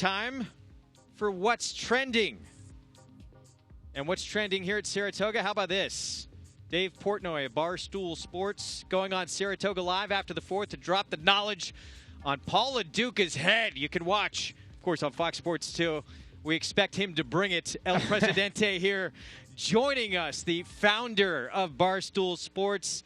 time for What's Trending. And what's trending here at Saratoga? How about this? Dave Portnoy of Barstool Sports going on Saratoga Live after the 4th to drop the knowledge on Paul LaDuca's head. You can watch, of course, on Fox Sports 2. We expect him to bring it. El Presidente here joining us, the founder of Barstool Sports.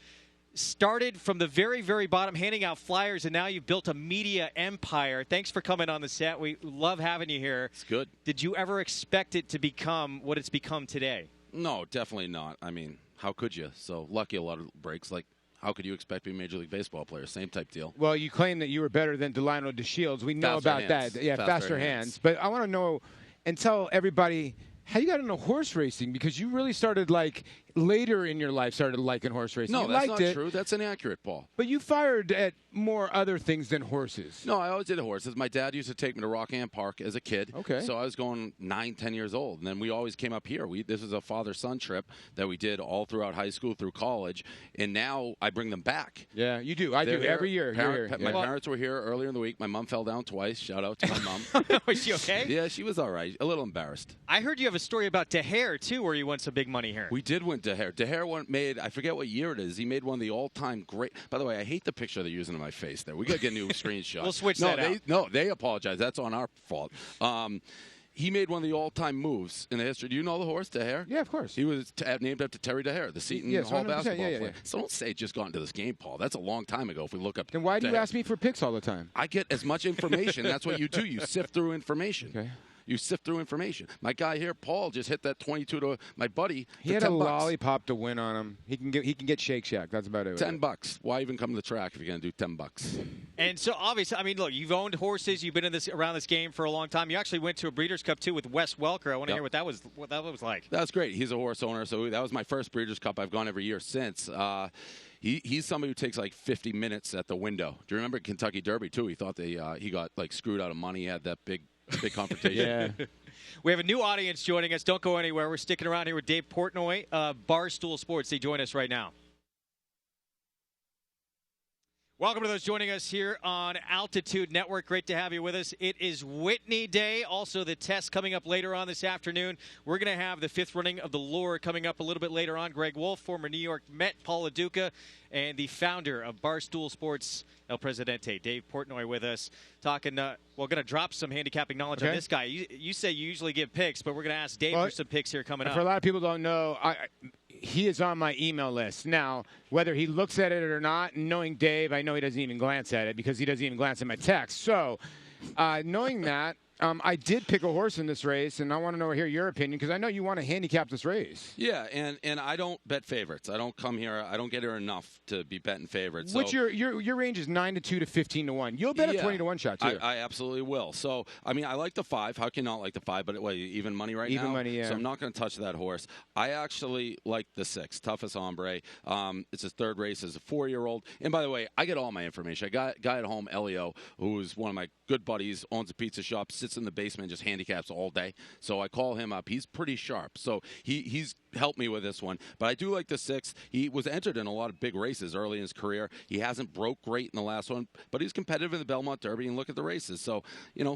Started from the very, very bottom, handing out flyers, and now you've built a media empire. Thanks for coming on the set. We love having you here. It's good. Did you ever expect it to become what it's become today? No, definitely not. I mean, how could you? So lucky a lot of breaks. Like, how could you expect to be a Major League Baseball player? Same type deal. Well, you claim that you were better than Delino DeShields. We know Faster about hands. that. Yeah, faster hands. But I want to know and tell everybody how you got into horse racing, because you really started later in your life started liking horse racing. No, you that's liked not it, true. That's inaccurate, Paul. But you fired at more other things than horses. No, I always did horses. My dad used to take me to Rockham Park as a kid. Okay. So I was going 9, 10 years old. And then we always came up here. This was a father-son trip that we did all throughout high school, through college. And now I bring them back. Yeah, you do. I do every year. My parents were here earlier in the week. My mom fell down twice. Shout out to my mom. Was she okay? Yeah, she was all right. A little embarrassed. I heard you have a story about DeHare, too, where you won some big money here. We did win DeHare. DeHare made, I forget what year it is, he made one of the all-time great. By the way, I hate the picture they're using of my face there. We got to get a new screenshot. We'll switch that out. No, they apologize. That's on our fault. He made one of the all-time moves in the history. Do you know the horse, DeHare? Yeah, of course. He was named after Terry DeHare, the Seton Hall basketball player. So don't say just got into this game, Paul. That's a long time ago if we look up. Then why do you ask me for picks all the time? I get as much information. That's what you do. You sift through information. Okay. You sift through information. My guy here, Paul, just hit that 22 to my buddy. He had a lollipop to win on him. He can get Shake Shack. That's about it. $10. Why even come to the track if you're going to do $10? And so obviously, I mean, look, you've owned horses. You've been in around this game for a long time. You actually went to a Breeders' Cup too with Wes Welker. I want to hear what that was like. That's great. He's a horse owner, so that was my first Breeders' Cup. I've gone every year since. He's somebody who takes 50 minutes at the window. Do you remember Kentucky Derby too? He thought he got screwed out of money. He had that big confrontation. Yeah. We have a new audience joining us. Don't go anywhere. We're sticking around here with Dave Portnoy, Barstool Sports. They join us right now. Welcome to those joining us here on Altitude Network. Great to have you with us. It is Whitney Day. Also, the test coming up later on this afternoon. We're going to have the 5th running of the Lure coming up a little bit later on. Greg Wolf, former New York Met, Paul LaDuca, and the founder of Barstool Sports, El Presidente, Dave Portnoy, with us. Talking, we're going to drop some handicapping knowledge on this guy. You say you usually give picks, but we're going to ask Dave for some picks here coming up. For a lot of people don't know, he is on my email list. Now, whether he looks at it or not, knowing Dave, I know he doesn't even glance at it because he doesn't even glance at my text. So, knowing that, I did pick a horse in this race, and I want to hear your opinion because I know you want to handicap this race. Yeah, and I don't bet favorites. I don't come here. I don't get here enough to be betting favorites. So. Which your range is 9-2 to 15-1. You'll bet a 20-1 shot too. I absolutely will. So I mean, I like the 5. How can you not like the 5? But even money now. Even money, yeah. So I'm not going to touch that horse. I actually like the 6, Toughest Hombre. It's his 3rd race as a 4-year-old. And by the way, I get all my information. I got a guy at home, Elio, who's one of my good buddies, owns a pizza shop, sits in the basement, just handicaps all day. So I call him up. He's pretty sharp. So he's helped me with this one. But I do like the 6. He was entered in a lot of big races early in his career. He hasn't broke great in the last one, but he's competitive in the Belmont Derby, and look at the races. So,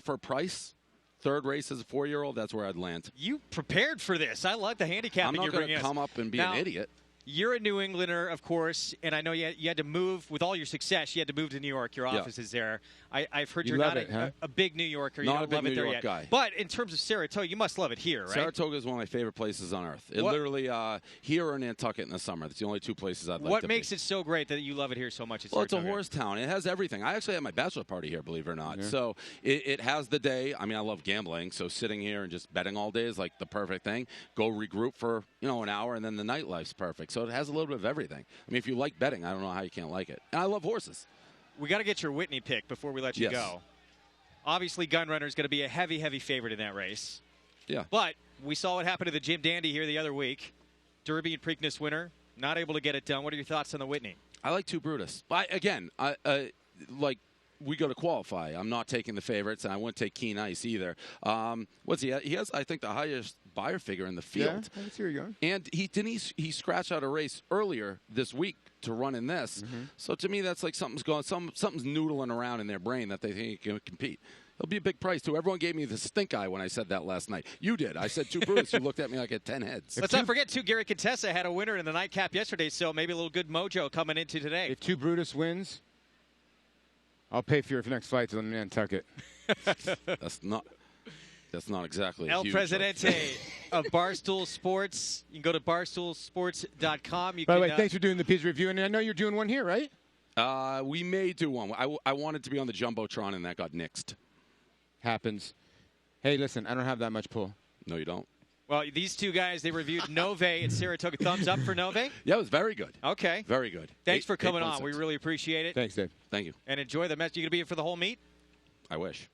for a price, 3rd race as a 4-year-old, that's where I'd land. You prepared for this. I like the handicapping you're bringing us. I'm not going to come up and be an idiot. You're a New Englander, of course, and I know you had to move, with all your success, you had to move to New York. Your office is there. I've heard you're not a big New Yorker. You don't love it there yet. Guy. But in terms of Saratoga, you must love it here, right? Saratoga is one of my favorite places on earth. It literally, here or Nantucket in the summer. That's the only 2 places I'd like to be. What makes it so great that you love it here so much? Well, it's a horse town. It has everything. I actually had my bachelor party here, believe it or not. Yeah. So it has the day. I mean, I love gambling, so sitting here and just betting all day is like the perfect thing. Go regroup for, an hour, and then the nightlife's perfect. So it has a little bit of everything. I mean, if you like betting, I don't know how you can't like it. And I love horses. We got to get your Whitney pick before we let you go. Obviously, Gunrunner is going to be a heavy, heavy favorite in that race. Yeah. But we saw what happened to the Jim Dandy here the other week. Derby and Preakness winner, not able to get it done. What are your thoughts on the Whitney? I like 2 Brutus. We got to qualify. I'm not taking the favorites, and I wouldn't take Keen Ice either. What's he? He has, I think, the highest buyer figure in the field. Yeah, I can see where you're going. And he scratched out a race earlier this week to run in this. Mm-hmm. So to me, that's like something's noodling around in their brain that they think he can compete. It'll be a big price, too. Everyone gave me the stink eye when I said that last night. You did. I said 2 Brutus. You looked at me like I had 10 heads. Let's not forget, too, Gary Contessa had a winner in the nightcap yesterday, so maybe a little good mojo coming into today. If 2 Brutus wins, I'll pay for your next flight to Nantucket. That's not exactly El huge. Presidente of Barstool Sports. You can go to barstoolsports.com. By the way, thanks for doing the Pizza review, and I know you're doing one here, right? We may do one. I wanted to be on the Jumbotron, and that got nixed. Happens. Hey, listen, I don't have that much pull. No, you don't. Well, these 2 guys, they reviewed Nove at Saratoga. Thumbs up for Nove? Yeah, it was very good. Okay. Very good. Thanks for coming on. We really appreciate it. Thanks, Dave. Thank you. And enjoy the match. You going to be here for the whole meet? I wish.